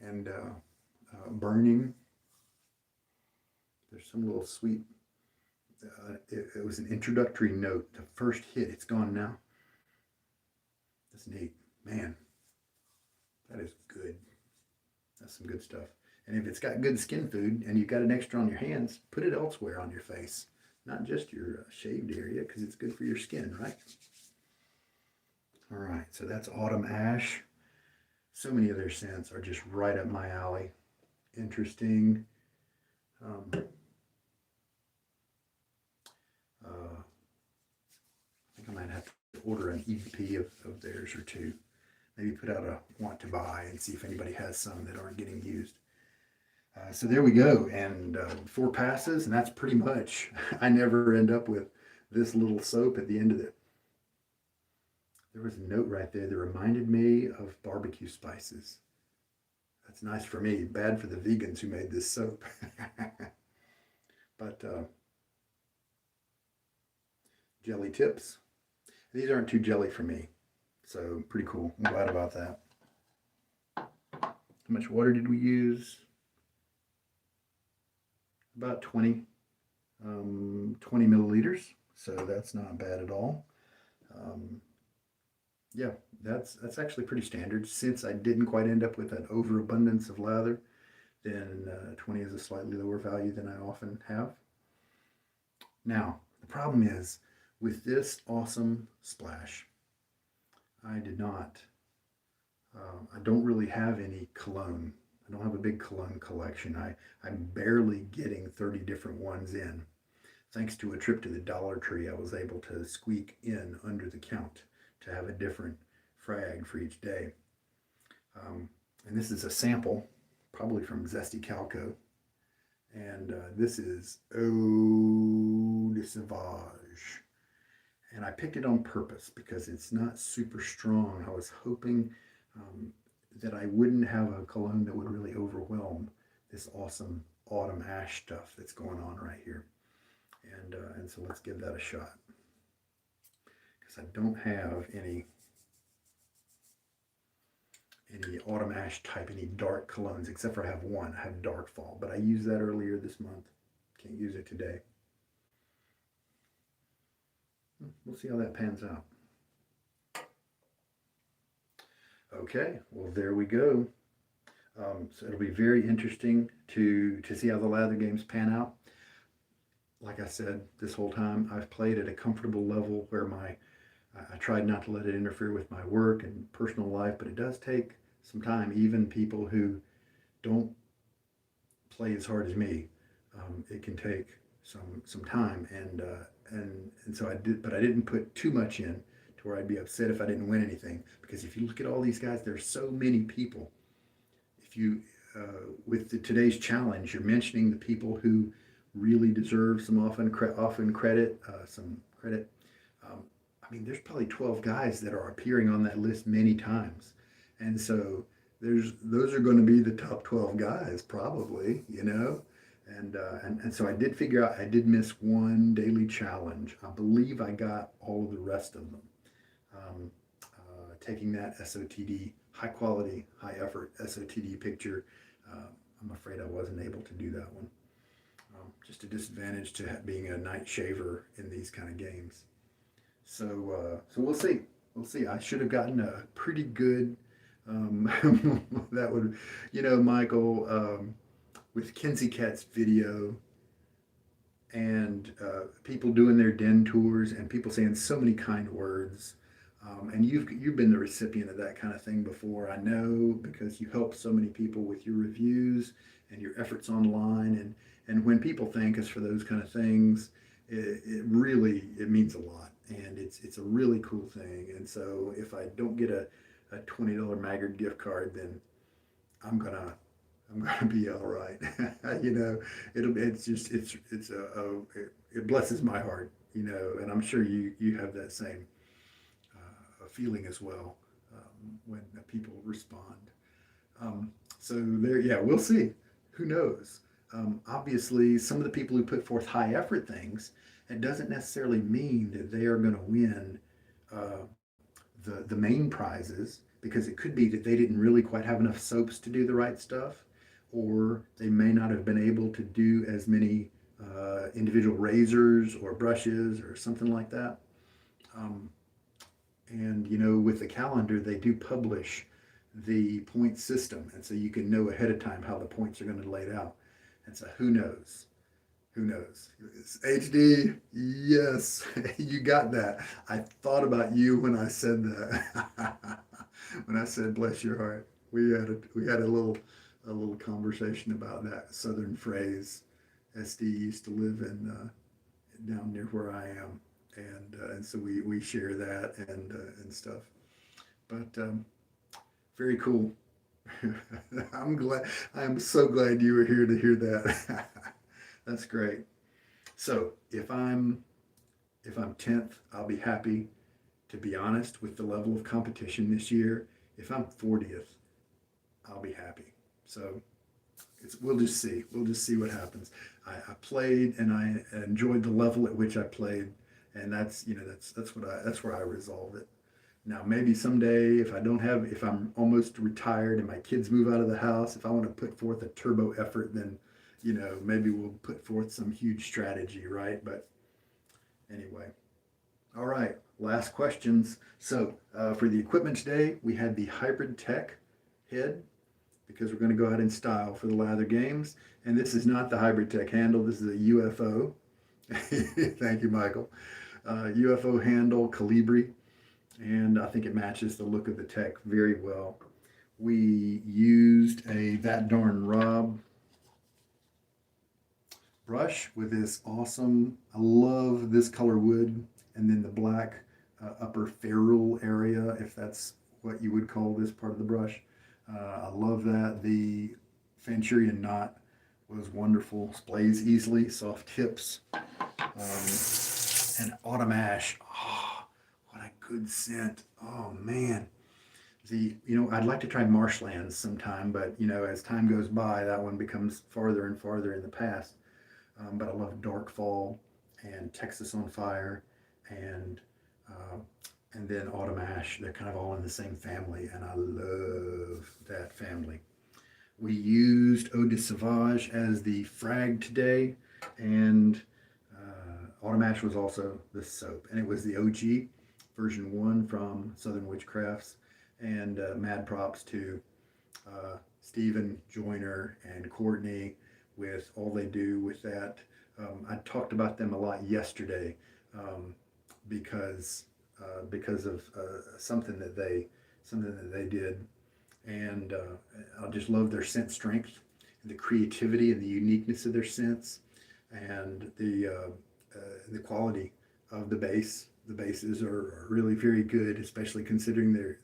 [SPEAKER 1] and burning, there's some little sweet. It was an introductory note. The first hit. It's gone now. That's neat, man. That is good. That's some good stuff. And if it's got good skin food and you've got an extra on your hands, put it elsewhere on your face, not just your shaved area, because it's good for your skin, right? All right, so that's autumn ash. So many of their scents are just right up my alley. Interesting. I think I might have to order an EP of theirs or two. Maybe put out a want to buy and see if anybody has some that aren't getting used. So there we go, and 4 passes, and that's pretty much. I never end up with this little soap at the end of it. There was a note right there that reminded me of barbecue spices. That's nice for me, bad for the vegans who made this soap. But jelly tips. These aren't too jelly for me, so pretty cool. I'm glad about that. How much water did we use? About 20 milliliters, so that's not bad at all. Yeah, that's actually pretty standard. Since I didn't quite end up with an overabundance of lather, then 20 is a slightly lower value than I often have. Now, the problem is, with this awesome splash, I don't really have any cologne. I don't have a big cologne collection. I'm barely getting 30 different ones in. Thanks to a trip to the Dollar Tree, I was able to squeak in under the count to have a different frag for each day. And this is a sample, probably from Zesty Calco. And this is Eau de Sauvage. And I picked it on purpose because it's not super strong. I was hoping that I wouldn't have a cologne that would really overwhelm this awesome autumn ash stuff that's going on right here. And so let's give that a shot. Because I don't have any autumn ash type, any dark colognes, except for I have one. I have Dark Fall, but I used that earlier this month. Can't use it today. We'll see how that pans out. Okay, well there we go. So it'll be very interesting to see how the Lather Games pan out. Like I said, this whole time I've played at a comfortable level where I tried not to let it interfere with my work and personal life, but it does take some time. Even people who don't play as hard as me, it can take some time, and so I did, but I didn't put too much in to where I'd be upset if I didn't win anything. Because if you look at all these guys, there's so many people. If you with today's challenge, you're mentioning the people who really deserve some credit, some credit. I mean, there's probably 12 guys that are appearing on that list many times, and so those are going to be the top 12 guys probably, you know. And so I did figure out I did miss one daily challenge. I believe I got all of the rest of them. Taking that SOTD, high quality, high effort SOTD picture, I'm afraid I wasn't able to do that one. Just a disadvantage to being a night shaver in these kind of games. So we'll see. We'll see. I should have gotten a pretty good. That would, Michael, with Kinsey Cat's video and people doing their den tours and people saying so many kind words. And you've been the recipient of that kind of thing before, I know, because you help so many people with your reviews and your efforts online. And when people thank us for those kind of things, it really means a lot, and it's a really cool thing. And so if I don't get a $20 Maggard gift card, then I'm gonna I'm gonna be all right. You know, it's just it blesses my heart, you know, and I'm sure you have that same feeling as well when people respond. So there, yeah, we'll see. Who knows? Obviously, some of the people who put forth high effort things, it doesn't necessarily mean that they are going to win uh, the main prizes, because it could be that they didn't really quite have enough soaps to do the right stuff, or they may not have been able to do as many individual razors or brushes or something like that. Um, and you know, with the calendar, they do publish the point system, and so you can know ahead of time how the points are going to be laid out. And so, who knows? Who knows? HD, yes, you got that. I thought about you when I said that. When I said bless your heart, we had a little conversation about that Southern phrase. SD used to live in down near where I am, and so we share that and stuff. But very cool. I'm glad. I am so glad you were here to hear that. That's great. So if I'm 10th, I'll be happy. To be honest, with the level of competition this year, if I'm 40th, I'll be happy. So we'll just see. We'll just see what happens. I played and I enjoyed the level at which I played, and that's where I resolve it. Now maybe someday, if I'm almost retired and my kids move out of the house, if I want to put forth a turbo effort, then maybe we'll put forth some huge strategy, right? But anyway, all right. Last questions. So for the equipment today, we had the hybrid tech head, because we're going to go out in style for the Lather Games. And this is not the hybrid tech handle. This is a UFO. Thank you, Michael. UFO handle, Calibri, and I think it matches the look of the tech very well. We used a That Darn Rob brush with this awesome, I love this color wood, and then the black upper ferrule area, if that's what you would call this part of the brush. I love that. The Fanchurian knot was wonderful, splays easily, soft tips, and autumn ash. Oh, what a good scent. Oh man. I'd like to try marshlands sometime, but as time goes by, that one becomes farther and farther in the past. But I love Dark Fall and Texas on Fire and uh, and then Autumn Ash. They're kind of all in the same family, and I love that family. We used Eau de Sauvage as the frag today, and Autumn Ash was also the soap, and it was the OG version 1 from Southern Witchcrafts. And mad props to Stephen Joyner and Courtney with all they do with that. I talked about them a lot yesterday um, because because of something that they did, and I just love their scent strength, and the creativity and the uniqueness of their scents, and the quality of the base. The bases are really very good, especially considering they're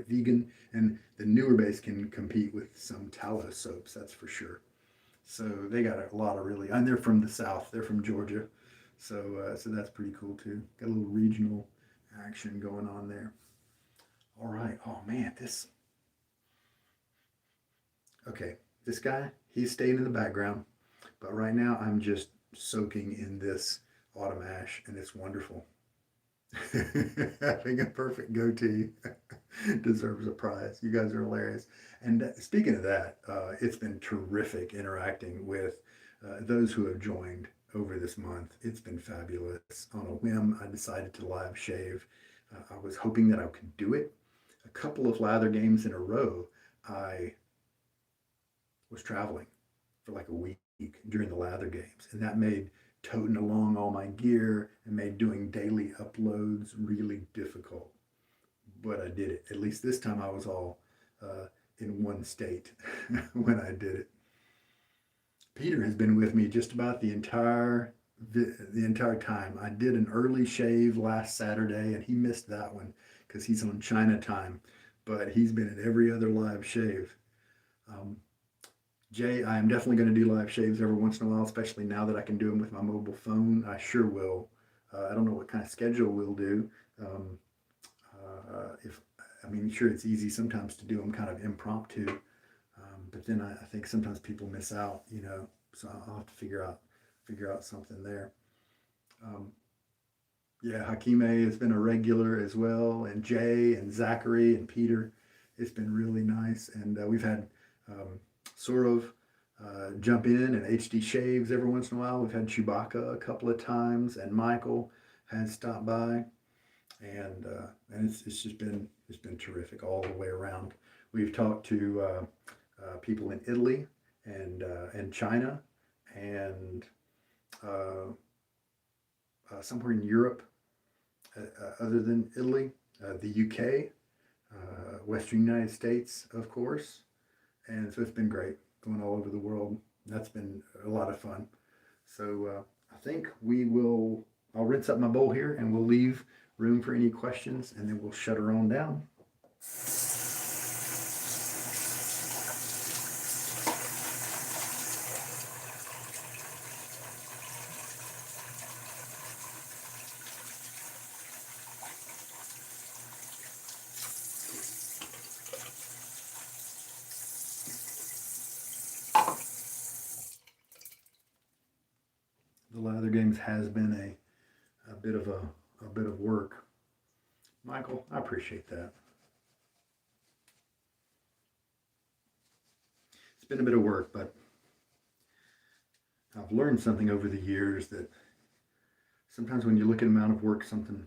[SPEAKER 1] vegan, and the newer base can compete with some tallow soaps, that's for sure. So they got a lot of really, and they're from the South. They're from Georgia, so that's pretty cool too. Got a little regional action going on there. All right. Oh man, okay. This guy, he's staying in the background, but right now I'm just soaking in this autumn ash, and it's wonderful. Having a perfect goatee deserves a prize. You guys are hilarious. And speaking of that, it's been terrific interacting with those who have joined over this month. It's been fabulous. On a whim, I decided to live shave. I was hoping that I could do it. A couple of lather games in a row, I was traveling for like a week during the lather games, and that made toting along all my gear and made doing daily uploads really difficult. But I did it. At least this time I was all in one state when I did it. Peter has been with me just about the entire time. I did an early shave last Saturday, and he missed that one because he's on China time. but he's been at every other live shave. Um, Jay, I am definitely going to do live shaves every once in a while, especially now that I can do them with my mobile phone. I sure will. I don't know what kind of schedule we'll do. Um, if I mean, sure, it's easy sometimes to do them kind of impromptu, but then I think sometimes people miss out, you know. So I'll have to figure out something there. Um, yeah, Hakime has been a regular as well, and Jay and Zachary and Peter. It's been really nice, and we've had um, Sorov jump in and HD shaves every once in a while. We've had Chewbacca a couple of times, and Michael has stopped by, and it's been terrific all the way around. We've talked to people in Italy and China and uh, somewhere in Europe other than Italy, the UK, Western United States, of course. And so it's been great going all over the world. That's been a lot of fun. So I think I'll rinse up my bowl here and we'll leave room for any questions and then we'll shut her on down. The Lather Games has been a bit of a bit of work. Michael, I appreciate that. It's been a bit of work, but I've learned something over the years that sometimes when you look at the amount of work something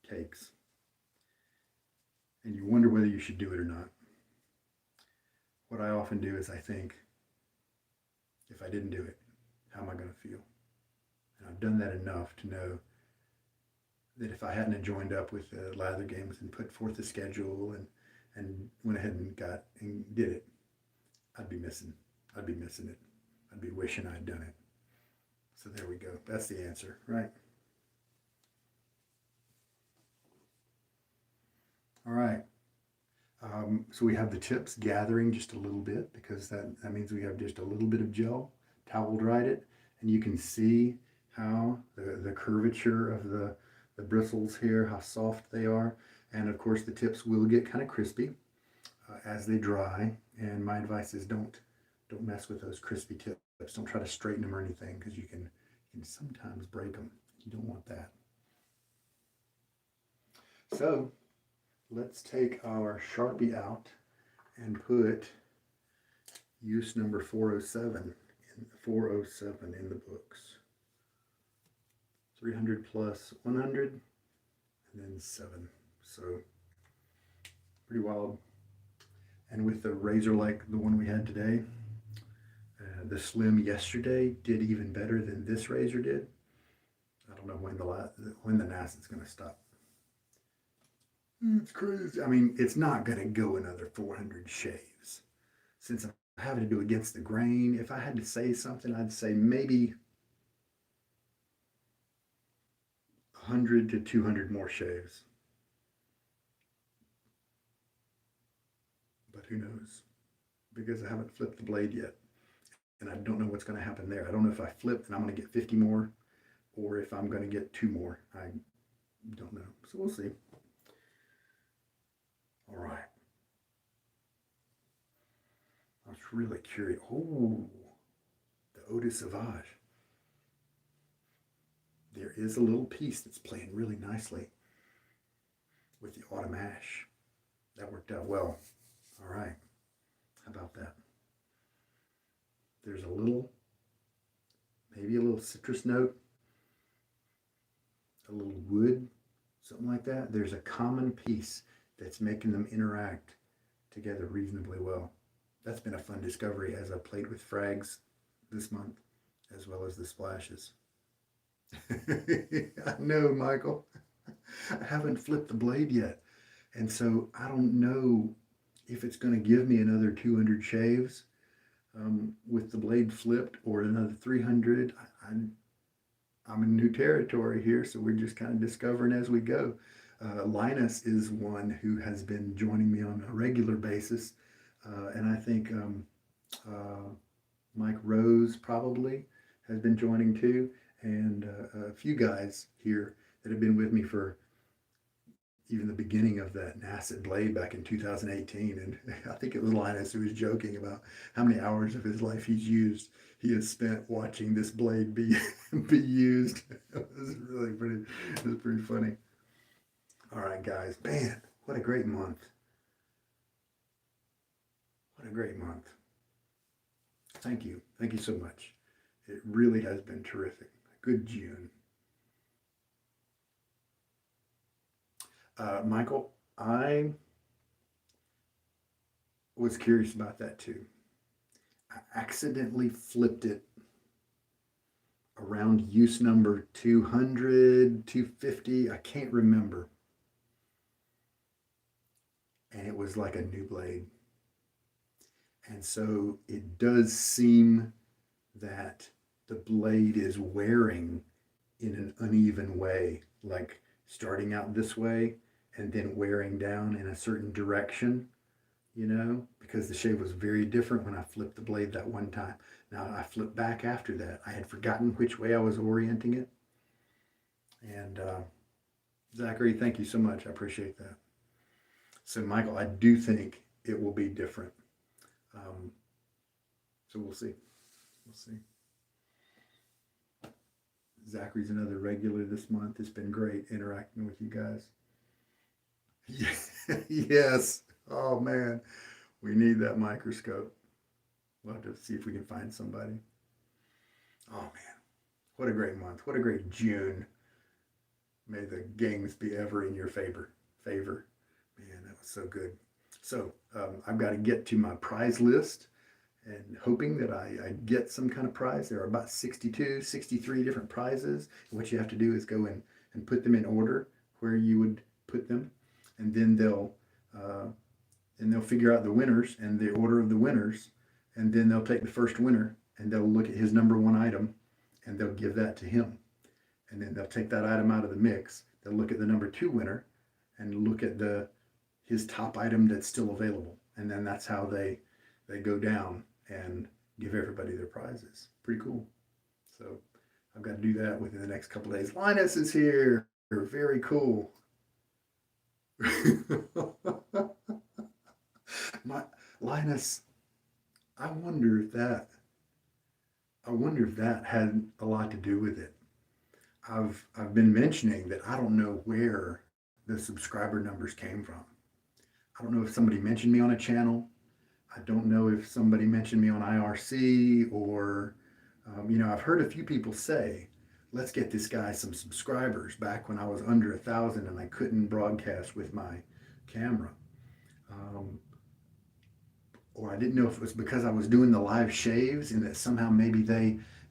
[SPEAKER 1] takes and you wonder whether you should do it or not, what I often do is I think, if I didn't do it, how am I going to feel? And I've done that enough to know that if I hadn't joined up with the Lather Games and put forth a schedule and went ahead and did it, I'd be missing. I'd be missing it. I'd be wishing I'd done it. So there we go. That's the answer, right? All right. So we have the tips gathering just a little bit because that means we have just a little bit of gel, towel dried it, and you can see how the curvature of the bristles here, how soft they are. And of course the tips will get kind of crispy as they dry. And my advice is don't mess with those crispy tips. Don't try to straighten them or anything because you can sometimes break them. You don't want that. So let's take our Sharpie out and put use number 407 in the books. 300 plus 100 and then 7. So pretty wild. And with the razor like the one we had today, the Slim yesterday did even better than this razor did. I don't know when the NAS is going to stop. It's crazy. I mean, it's not going to go another 400 shaves. Since I'm having to do against the grain, if I had to say something, I'd say maybe 100 to 200 more shaves. But who knows? Because I haven't flipped the blade yet. And I don't know what's going to happen there. I don't know if I flip and I'm going to get 50 more or if I'm going to get 2 more. I don't know. So we'll see. All right. I was really curious. Oh, the Eau de Sauvage. There is a little piece that's playing really nicely with the autumn ash. That worked out well. All right. How about that? There's maybe a little citrus note, a little wood, something like that. There's a common piece that's making them interact together reasonably well. That's been a fun discovery as I played with frags this month, as well as the splashes. I know, Michael. I haven't flipped the blade yet. And so I don't know if it's going to give me another 200 shaves with the blade flipped or another 300. I'm in new territory here, so we're just kind of discovering as we go. Linus is one who has been joining me on a regular basis. And I think uh, Mike Rose probably has been joining too. And a few guys here that have been with me for even the beginning of that Nasset blade back in 2018. And I think it was Linus who was joking about how many hours of his life he has spent watching this blade be be used. It was really it was pretty funny. All right, guys, man, what a great month. What a great month. Thank you. Thank you so much. It really has been terrific. Good June. Michael, I was curious about that too. I accidentally flipped it around use number 200, 250. I can't remember. And it was like a new blade. And so it does seem that the blade is wearing in an uneven way, like starting out this way and then wearing down in a certain direction, because the shave was very different when I flipped the blade that one time. Now I flipped back after that. I had forgotten which way I was orienting it. And Zachary, thank you so much. I appreciate that. So, Michael, I do think it will be different. Um, so we'll see. We'll see. Zachary's another regular this month. It's been great interacting with you guys. Yes. Oh man, we need that microscope. We'll have to see if we can find somebody. Oh man, what a great month. What a great June. May the games be ever in your favor. Favor. Man, that was so good. So I've got to get to my prize list and hoping that I get some kind of prize. There are about 62, 63 different prizes. And what you have to do is go in and put them in order where you would put them. And then they'll figure out the winners and the order of the winners. And then they'll take the first winner and they'll look at his number one item and they'll give that to him. And then they'll take that item out of the mix. They'll look at the number two winner and look at his top item that's still available. And then that's how they go down and give everybody their prizes. Pretty cool. So I've got to do that within the next couple of days. Linus is here. Very cool. My Linus, I wonder if that had a lot to do with it. I've been mentioning that I don't know where the subscriber numbers came from. I don't know if somebody mentioned me on a channel. I don't know if somebody mentioned me on IRC or, I've heard a few people say, let's get this guy some subscribers back when I was under 1,000 and I couldn't broadcast with my camera. Or I didn't know if it was because I was doing the live shaves and that somehow maybe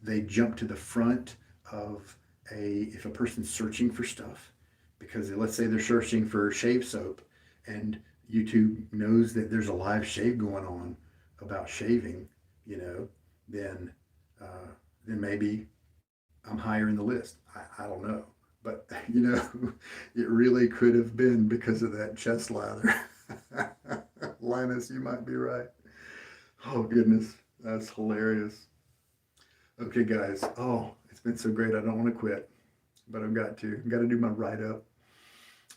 [SPEAKER 1] they jumped to the front of if a person's searching for stuff, because let's say they're searching for shave soap and YouTube knows that there's a live shave going on about shaving, then then maybe I'm higher in the list. I don't know, but it really could have been because of that chest lather. Linus, you might be right. Oh goodness, that's hilarious. Okay, guys. Oh, it's been so great. I don't want to quit, but I've got to. I've got to do my write up.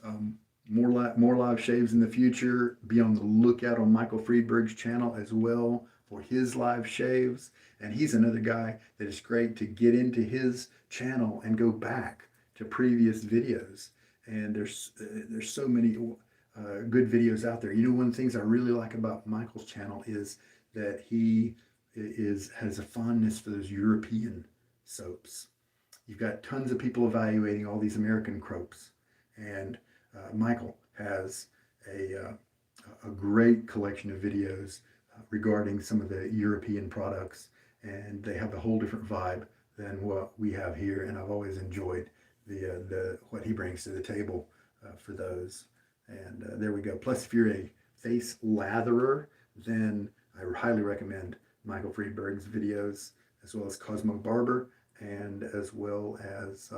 [SPEAKER 1] Um, more live shaves in the future. Be on the lookout on Michael Friedberg's channel as well for his live shaves. And he's another guy that is great to get into his channel and go back to previous videos. And there's so many good videos out there. One of the things I really like about Michael's channel is that he has a fondness for those European soaps. You've got tons of people evaluating all these American croaks, and Michael has a great collection of videos regarding some of the European products, and they have a whole different vibe than what we have here. And I've always enjoyed the what he brings to the table for those. And there we go. Plus, if you're a face latherer, then I highly recommend Michael Friedberg's videos, as well as Cosmo Barber, and as well as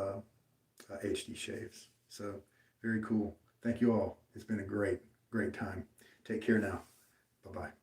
[SPEAKER 1] HD Shaves. So Very cool. Thank you all. It's been a great time. Take care now. Bye-bye.